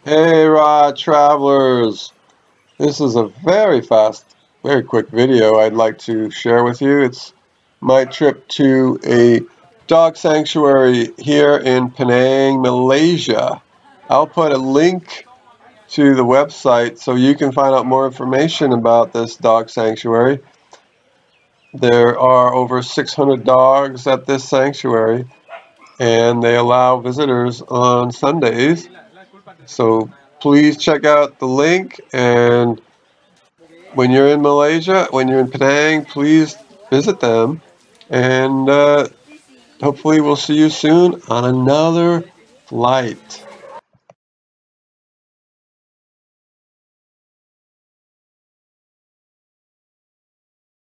Hey Rod Travelers! This is a very quick video I'd like to share with you. It's my trip to a dog sanctuary here in Penang, Malaysia. I'll put a link to the website so you can find out more information about this dog sanctuary. There are over 600 dogs at this sanctuary, and they allow visitors on Sundays. So please check out the link, and when you're in Malaysia, when you're in Penang, please visit them, and hopefully we'll see you soon on another flight.